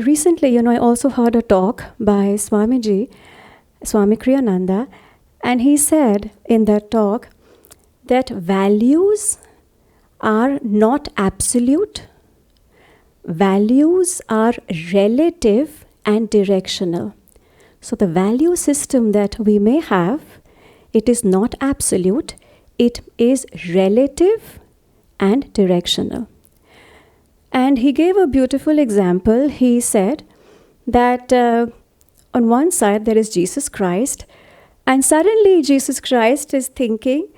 recently, I also heard a talk by Swamiji, Swami Kriyananda, and he said in that talk that values are not absolute. Values are relative and directional. So the value system that we may have, it is not absolute, it is relative and directional. And he gave a beautiful example. He said that on one side there is Jesus Christ, and suddenly Jesus Christ is thinking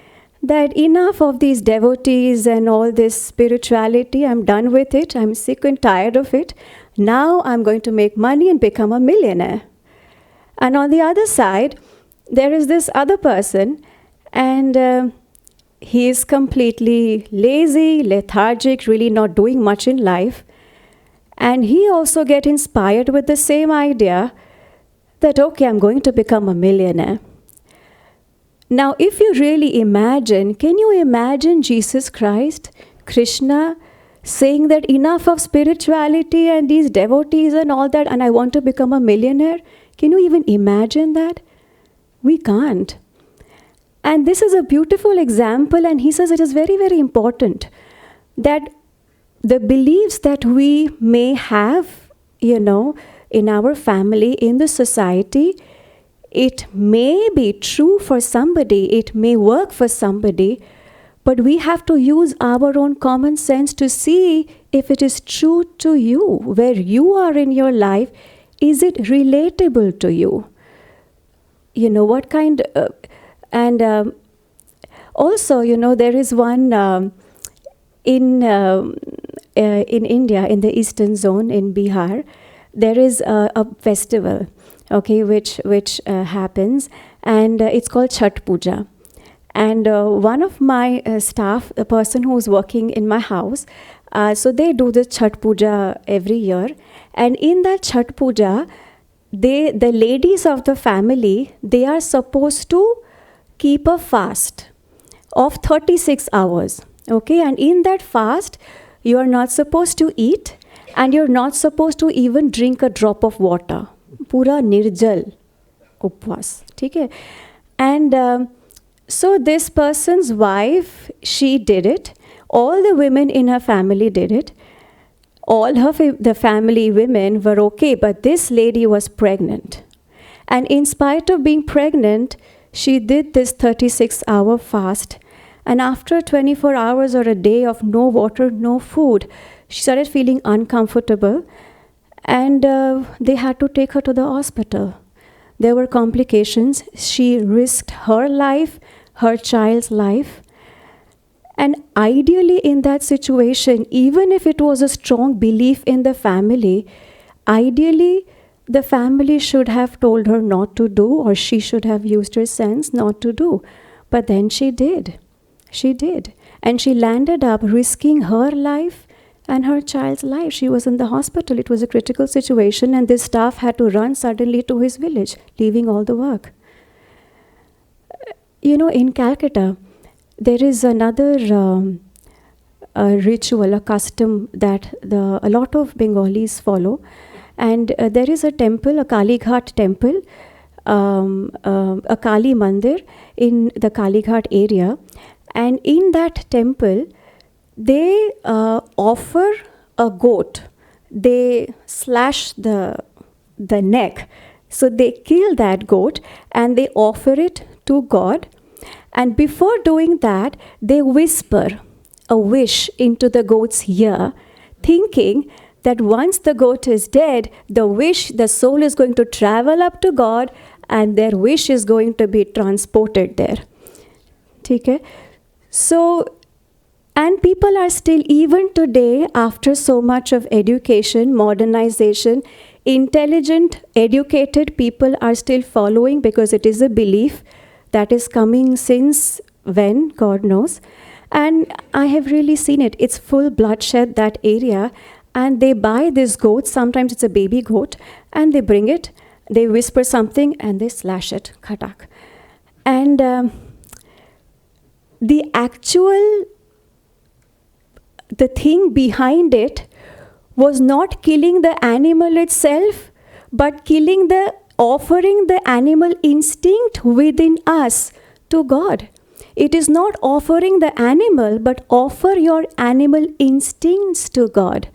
that enough of these devotees and all this spirituality, I'm done with it, I'm sick and tired of it. Now I'm going to make money and become a millionaire. And on the other side, there is this other person, and he is completely lazy, lethargic, really not doing much in life. And he also gets inspired with the same idea that, okay, I'm going to become a millionaire. Now, if you really imagine, can you imagine Jesus Christ, Krishna, saying that enough of spirituality and these devotees and all that, and I want to become a millionaire? Can you even imagine that? We can't. And this is a beautiful example, and he says it is very, very important that the beliefs that we may have, in our family, in the society, it may be true for somebody, it may work for somebody, but we have to use our own common sense to see if it is true to you, where you are in your life. Is it relatable to you? What kind and also, there is one in India, in the eastern zone, in Bihar, there is a festival, okay, which happens, and it's called Chhat Puja. And one of my staff, the person who is working in my house, so they do the Chhat Puja every year. And in that Chhat Puja, the ladies of the family, they are supposed to keep a fast of 36 hours. Okay, and in that fast, you are not supposed to eat, and you're not supposed to even drink a drop of water. Pura nirjal upvas. Okay? And so this person's wife, she did it. All the women in her family did it. All the family women were okay, but this lady was pregnant. And in spite of being pregnant, she did this 36-hour fast. And after 24 hours or a day of no water, no food, she started feeling uncomfortable. And they had to take her to the hospital. There were complications. She risked her life, her child's life. And ideally in that situation, even if it was a strong belief in the family, ideally the family should have told her not to do, or she should have used her sense not to do. But then she did. She did. And she landed up risking her life and her child's life. She was in the hospital. It was a critical situation, and this staff had to run suddenly to his village, leaving all the work. In Calcutta, there is another ritual, a custom that a lot of Bengalis follow. And there is a temple, a Kali Ghat temple, a Kali Mandir in the Kali Ghat area. And in that temple, they offer a goat. They slash the neck. So they kill that goat and they offer it to God. And before doing that, they whisper a wish into the goat's ear, thinking that once the goat is dead, the soul is going to travel up to God and their wish is going to be transported there. Okay? So, and people are still, even today, after so much of education, modernization, intelligent, educated people are still following, because it is a belief that is coming since when, God knows. And I have really seen it. It's full bloodshed, that area. And they buy this goat, sometimes it's a baby goat, and they bring it, they whisper something, and they slash it, khatak. And the thing behind it was not killing the animal itself, but offering the animal instinct within us to God. It is not offering the animal, but offer your animal instincts to God.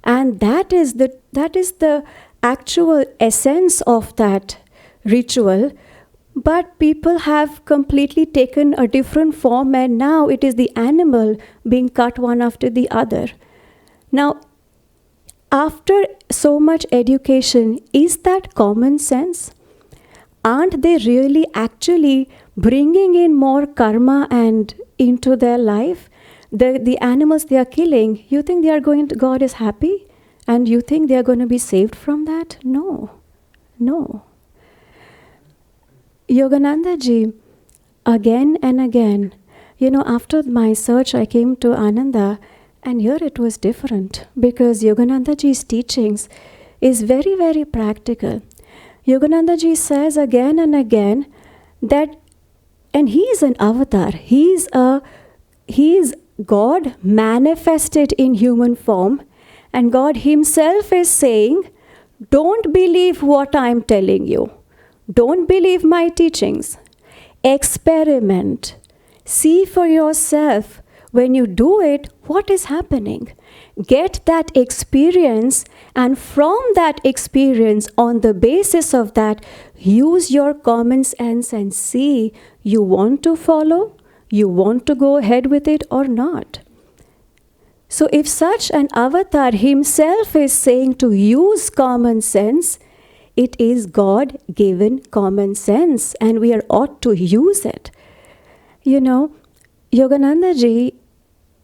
And that is the actual essence of that ritual. But people have completely taken a different form, and now it is the animal being cut one after the other. Now, after so much education, is that common sense? Aren't they really actually bringing in more karma and into their life? The animals they are killing, you think God is happy? And you think they are going to be saved from that? No. Yogananda ji, again and again, after my search, I came to Ananda, and here it was different, because Yogananda ji's teachings is very, very practical. Yogananda ji says again and again that, and he is an avatar, he is God manifested in human form, and God himself is saying, don't believe what I'm telling you. Don't believe my teachings. Experiment. See for yourself. When you do it, what is happening? Get that experience, and from that experience, on the basis of that, use your common sense and see, you want to follow, you want to go ahead with it or not. So if such an avatar himself is saying to use common sense, it is God-given common sense, and we are ought to use it. Yogananda ji,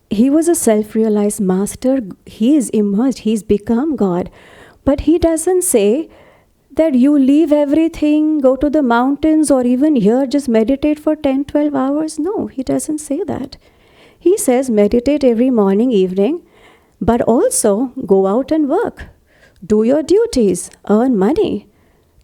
he was a self-realized master. He is immersed. He's become God. But he doesn't say that you leave everything, go to the mountains, or even here, just meditate for 10, 12 hours. No, he doesn't say that. He says meditate every morning, evening, but also go out and work. Do your duties, earn money,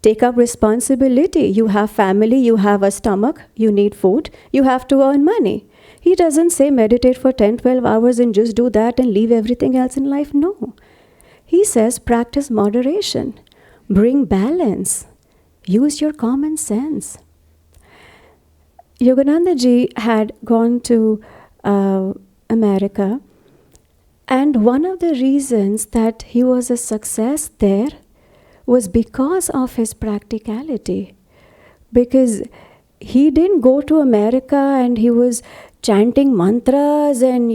take up responsibility. You have family, you have a stomach, you need food, you have to earn money. He doesn't say meditate for 10, 12 hours and just do that and leave everything else in life. No. He says practice moderation, bring balance, use your common sense. Yogananda ji had gone to America, and one of the reasons that he was a success there was because of his practicality. Because he didn't go to America and he was chanting mantras and,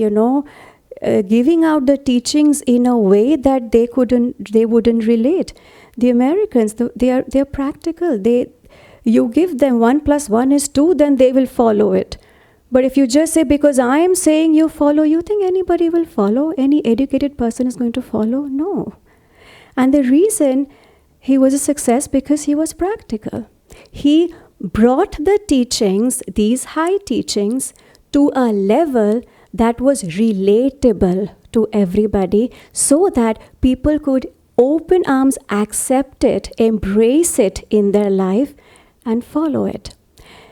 giving out the teachings in a way that they wouldn't relate. The Americans, they are practical. You give them 1 + 1 is 2, then they will follow it. But if you just say, because I am saying you follow, you think anybody will follow? Any educated person is going to follow? No. And the reason he was a success, because he was practical. He brought the teachings, these high teachings, to a level that was relatable to everybody, so that people could open arms accept it, embrace it in their life, and follow it.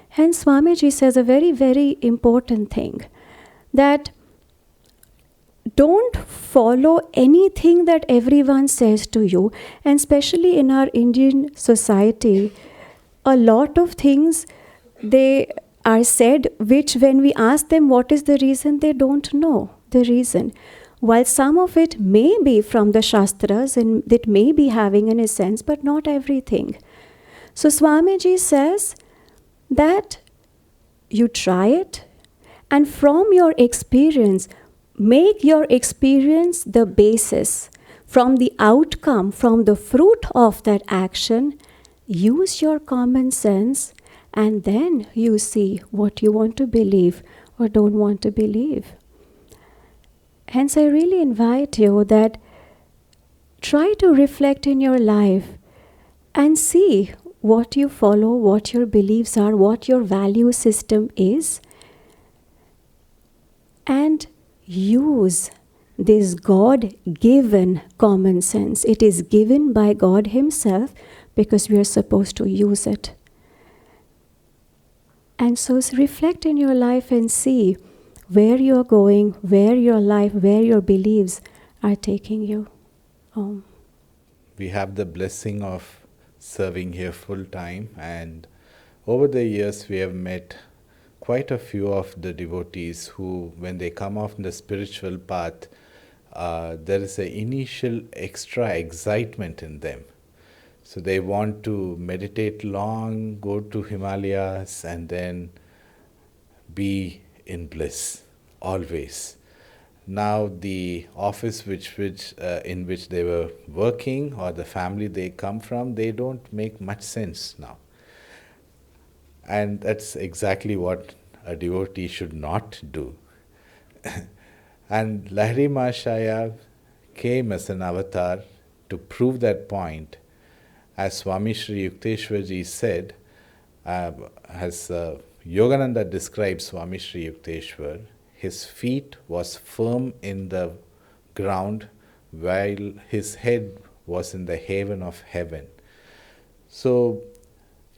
Hence, Swamiji says a very, very important thing, that don't follow anything that everyone says to you. And especially in our Indian society, a lot of things they are said which, when we ask them what is the reason, they don't know the reason. While some of it may be from the Shastras and it may be having an essence, but not everything. So Swamiji says that you try it, and from your experience, make your experience the basis. From the outcome, from the fruit of that action, use your common sense, and then you see what you want to believe or don't want to believe. Hence, I really invite you that try to reflect in your life and see what you follow, what your beliefs are, what your value system is, and use this God-given common sense. It is given by God Himself because we are supposed to use it. And so reflect in your life and see where you are going, where your life, where your beliefs are taking you. Oh, We have the blessing of serving here full time, and over the years we have met quite a few of the devotees who, when they come off the spiritual path, there is an initial extra excitement in them. So they want to meditate long, go to Himalayas, and then be in bliss always. Now the office in which they were working, or the family they come from, they don't make much sense now. And that's exactly what a devotee should not do. And Lahiri Mahashaya came as an avatar to prove that point. As Swami Sri Yukteswarji said, as Yogananda describes Swami Sri Yukteswar, his feet was firm in the ground while his head was in the haven of heaven. So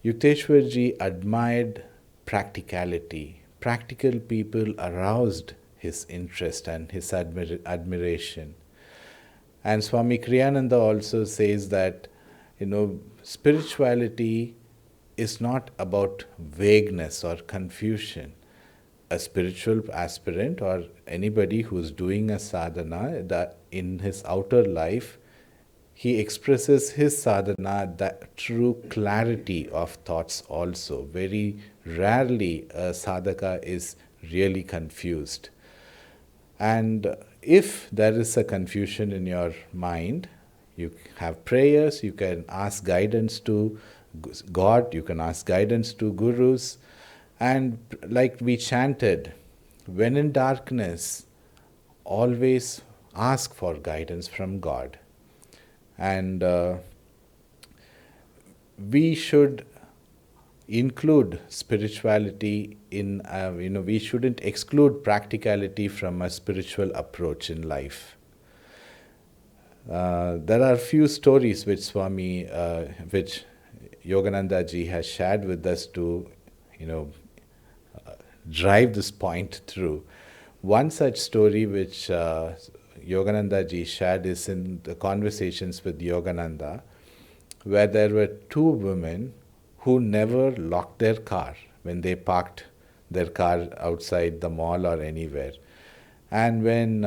Yukteswarji admired practicality. Practical people aroused his interest and his admiration. And Swami Kriyananda also says that, spirituality is not about vagueness or confusion. A spiritual aspirant or anybody who's doing a sadhana, that in his outer life, he expresses his sadhana, that true clarity of thoughts also. Very rarely a sadhaka is really confused. And if there is a confusion in your mind, you have prayers, you can ask guidance to God, you can ask guidance to gurus. And like we chanted, when in darkness, always ask for guidance from God. And we should include spirituality in, we shouldn't exclude practicality from a spiritual approach in life. There are few stories which which Yogananda ji has shared with us to, drive this point through. One such story which Yogananda ji shared is in the Conversations with Yogananda, where there were two women who never locked their car when they parked their car outside the mall or anywhere. And when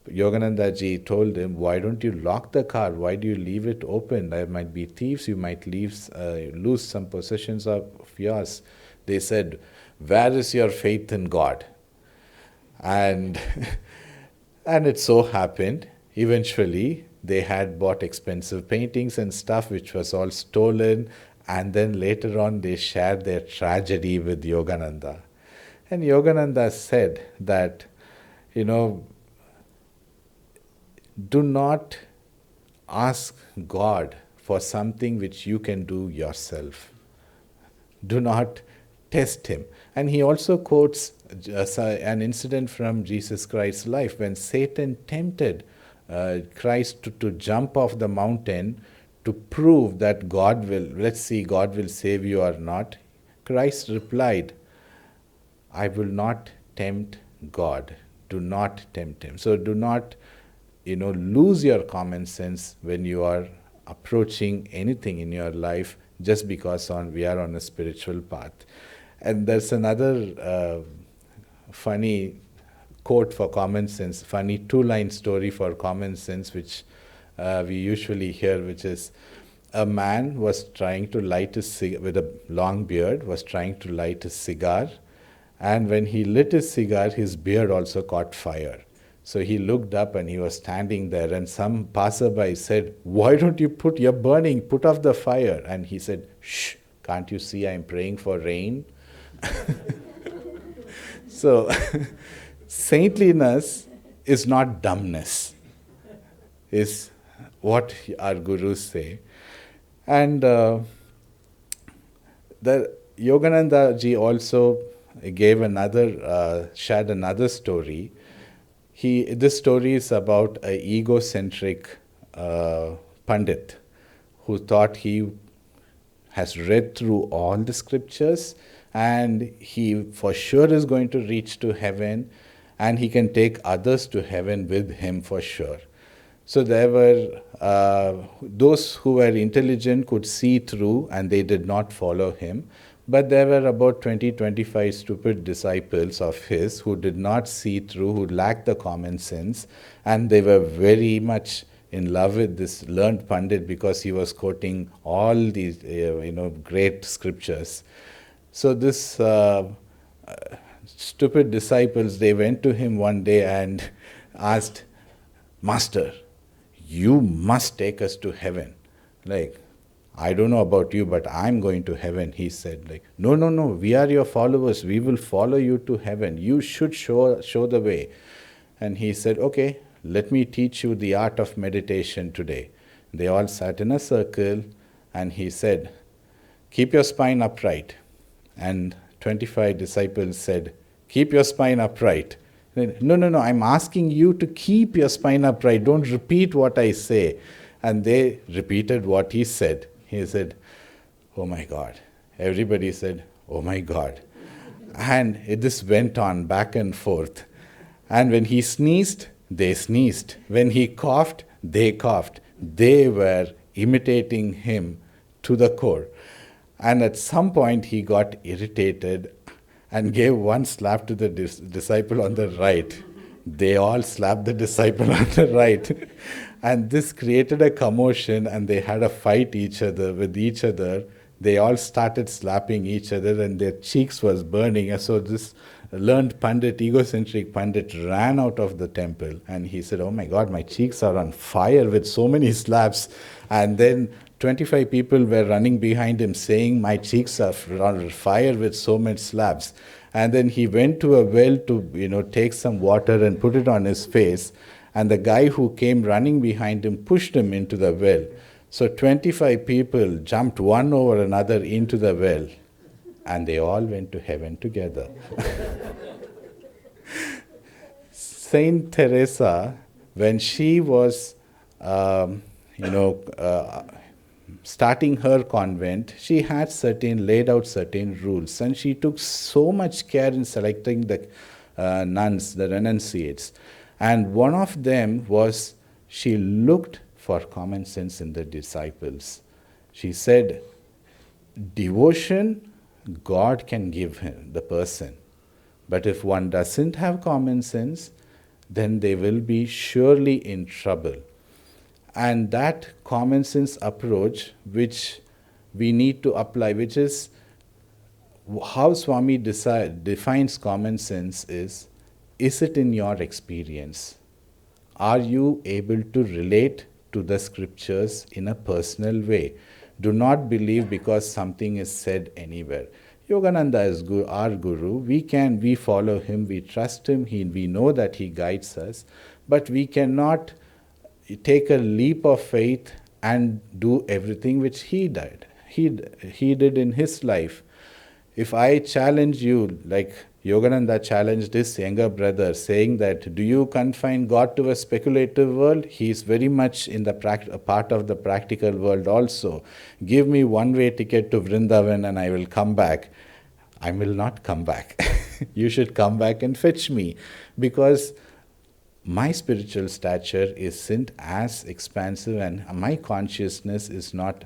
Yogananda ji told him, why don't you lock the car? Why do you leave it open? There might be thieves, you might lose some possessions of yours. They said, where is your faith in God? And, and it so happened, eventually, they had bought expensive paintings and stuff which was all stolen, and then later on they shared their tragedy with Yogananda. And Yogananda said that, do not ask God for something which you can do yourself. Do not test him. And he also quotes an incident from Jesus Christ's life when Satan tempted Christ to jump off the mountain to prove that God will save you or not. Christ replied, I will not tempt God. Do not tempt him. So do not, lose your common sense when you are approaching anything in your life just because we are on a spiritual path. And there's another funny quote for common sense, funny two-line story for common sense, which we usually hear, which is a man was trying to light a with a long beard, was trying to light a cigar, and when he lit his cigar, his beard also caught fire. So he looked up and he was standing there, and some passerby said, why don't you you're burning, put off the fire. And he said, shh, can't you see I'm praying for rain? So, saintliness is not dumbness, is what our gurus say. And the Yogananda ji also shared another story. This story is about an egocentric Pandit who thought he has read through all the scriptures and he for sure is going to reach to heaven and he can take others to heaven with him for sure. So there were those who were intelligent could see through and they did not follow him. But there were about 20-25 stupid disciples of his who did not see through, who lacked the common sense, and they were very much in love with this learned Pandit because he was quoting all these great scriptures. So this stupid disciples, they went to him one day and asked, "Master, you must take us to heaven." Like, "I don't know about you, but I'm going to heaven," he said. Like, "No, no, no, we are your followers. We will follow you to heaven. You should show the way." And he said, "Okay, let me teach you the art of meditation today." They all sat in a circle and he said, "Keep your spine upright." And 25 disciples said, "Keep your spine upright." "No, no, no, I'm asking you to keep your spine upright. Don't repeat what I say." And they repeated what he said. He said, "Oh my God." Everybody said, "Oh my God." And this went on back and forth. And when he sneezed, they sneezed. When he coughed, they coughed. They were imitating him to the core. And at some point, he got irritated and gave one slap to the disciple on the right. They all slapped the disciple on the right. And this created a commotion, and they had a fight with each other. They all started slapping each other, and their cheeks was burning. And so this learned Pandit, egocentric Pandit, ran out of the temple, and he said, "Oh my God, my cheeks are on fire with so many slaps." And then 25 people were running behind him saying, "My cheeks are on fire with so many slaps." And then he went to a well to take some water and put it on his face. And the guy who came running behind him pushed him into the well. So 25 people jumped one over another into the well. And they all went to heaven together. Saint Teresa, when she was, starting her convent, she had laid out certain rules, and she took so much care in selecting the nuns, the renunciates. And one of them was, she looked for common sense in the disciples. She said, devotion, God can give him, the person. But if one doesn't have common sense, then they will be surely in trouble. And that common sense approach, which we need to apply, which is how Swami defines common sense is it in your experience? Are you able to relate to the scriptures in a personal way? Do not believe because something is said anywhere. Yogananda is our guru. We follow him, we trust him, we know that he guides us, but we cannot take a leap of faith and do everything which he did. He did in his life. If I challenge you, like Yogananda challenged his younger brother, saying that, do you confine God to a speculative world? He is very much in the part of the practical world also. Give me one-way ticket to Vrindavan and I will come back. I will not come back. You should come back and fetch me, because my spiritual stature isn't as expansive and my consciousness is not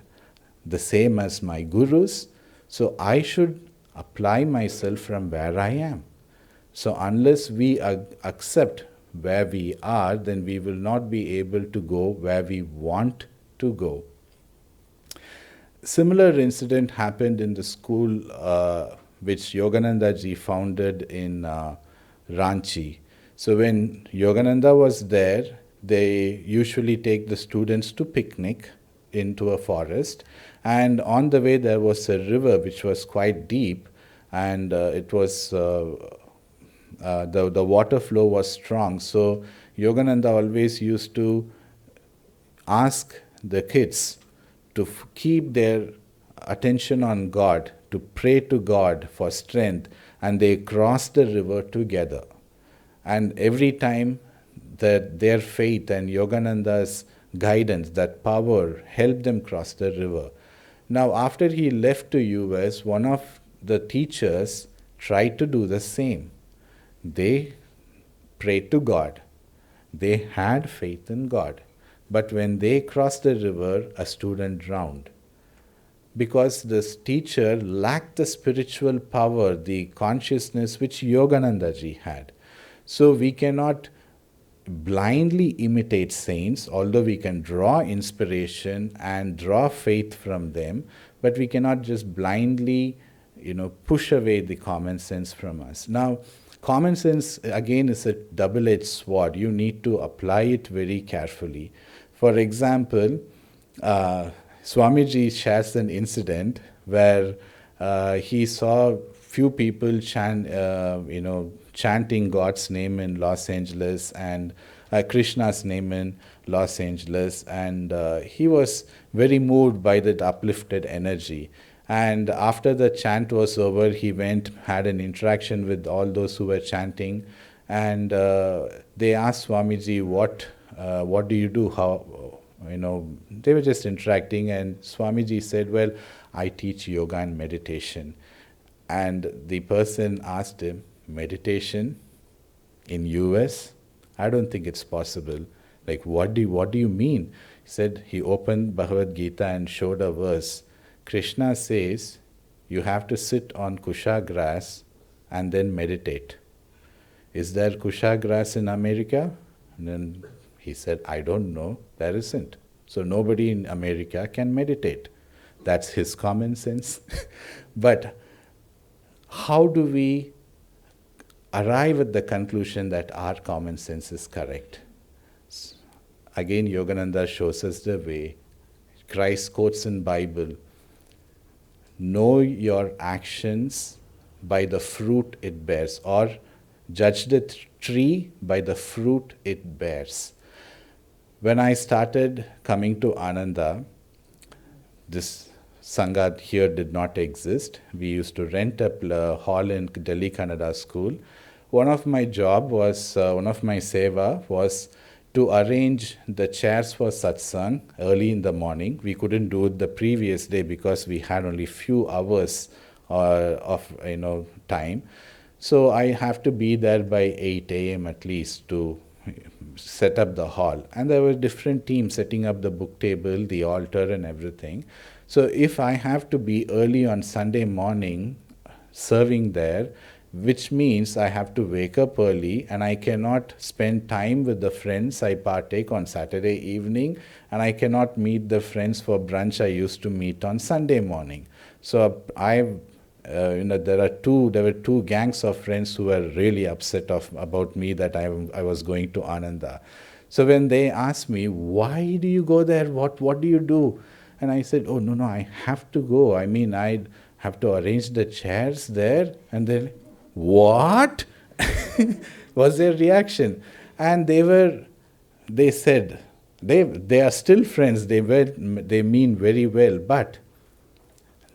the same as my guru's. So I should apply myself from where I am. So unless we accept where we are, then we will not be able to go where we want to go. Similar incident happened in the school which Yogananda ji founded in Ranchi. So when Yogananda was there, they usually take the students to picnic into a forest, and on the way there was a river which was quite deep, and it was the water flow was strong. So Yogananda always used to ask the kids to keep their attention on God, to pray to God for strength, and they crossed the river together. And every time that their faith and Yogananda's guidance, that power, helped them cross the river. Now, after he left to US, one of the teachers tried to do the same. They prayed to God. They had faith in God. but when they crossed the river, a student drowned. Because this teacher lacked the spiritual power, the consciousness which Yogananda ji had. So we cannot blindly imitate saints, although we can draw inspiration and draw faith from them, but we cannot just blindly, push away the common sense from us. Now, common sense again is a double-edged sword. You need to apply it very carefully. For example, Swamiji shares an incident where he saw few people chanting God's name in Los Angeles and Krishna's name in Los Angeles, and he was very moved by that uplifted energy. And after the chant was over, he went, had an interaction with all those who were chanting, and they asked Swamiji, what do you do? How, they were just interacting, and Swamiji said, well, I teach yoga and meditation. And the person asked him, meditation in US? I don't think it's possible. Like, what do you mean? He said, he opened Bhagavad Gita and showed a verse. Krishna says, you have to sit on kusha grass and then meditate. Is there kusha grass in America? And then he said, I don't know, there isn't. So nobody in America can meditate. That's his common sense. But how do we arrive at the conclusion that our common sense is correct? Again, Yogananda shows us the way. Christ quotes in Bible, know your actions by the fruit it bears, or judge the tree by the fruit it bears. When I started coming to Ananda, this Sangha here did not exist. We used to rent a hall in Delhi Kannada school. One of my job was, one of my seva was to arrange the chairs for satsang early in the morning. We couldn't do it the previous day because we had only few hours of time. So I have to be there by 8 a.m. at least to set up the hall. And there were different teams setting up the book table, the altar and everything. So if I have to be early on Sunday morning serving there, which means I have to wake up early and I cannot spend time with the friends I partake on Saturday evening, and I cannot meet the friends for brunch I used to meet on Sunday morning. So there were two gangs of friends who were really upset about me that I was going to Ananda. So when they asked me, why do you go there? What do you do? And I said, oh, no, I have to go. I mean, I have to arrange the chairs there. And they're like, what? Was their reaction. And they said, they are still friends. They mean very well. But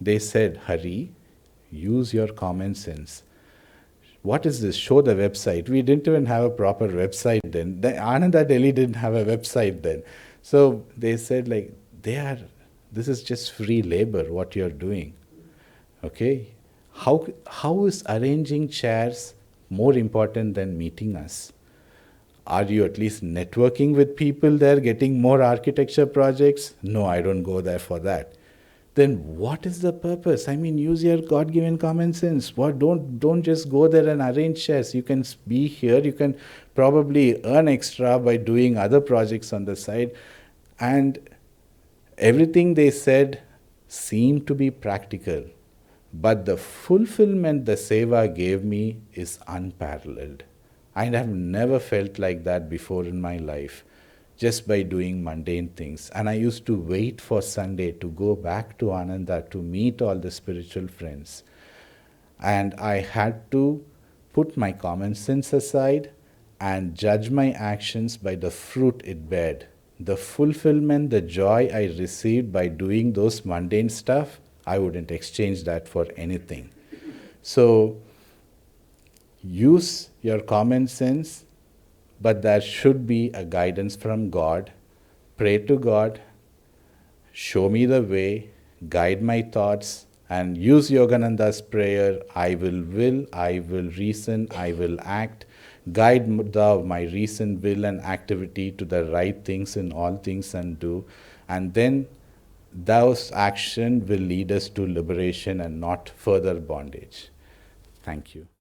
they said, Hari, use your common sense. What is this? Show the website. We didn't even have a proper website then. Ananda Delhi didn't have a website then. So they said, like, this is just free labor, what you're doing. Okay? How is arranging chairs more important than meeting us? Are you at least networking with people there, getting more architecture projects? No, I don't go there for that. Then what is the purpose? I mean, use your God-given common sense. Don't just go there and arrange chairs. You can be here. You can probably earn extra by doing other projects on the side. And everything they said seemed to be practical. But the fulfillment the seva gave me is unparalleled. I have never felt like that before in my life, just by doing mundane things. And I used to wait for Sunday to go back to Ananda to meet all the spiritual friends. And I had to put my common sense aside and judge my actions by the fruit it bared. The fulfillment, the joy I received by doing those mundane stuff, I wouldn't exchange that for anything. So, use your common sense, but there should be a guidance from God. Pray to God, show me the way, guide my thoughts, and use Yogananda's prayer, I will, I will reason, I will act, Guide thou my reason, will, and activity to the right things in all things and do. And then those action will lead us to liberation and not further bondage. Thank you.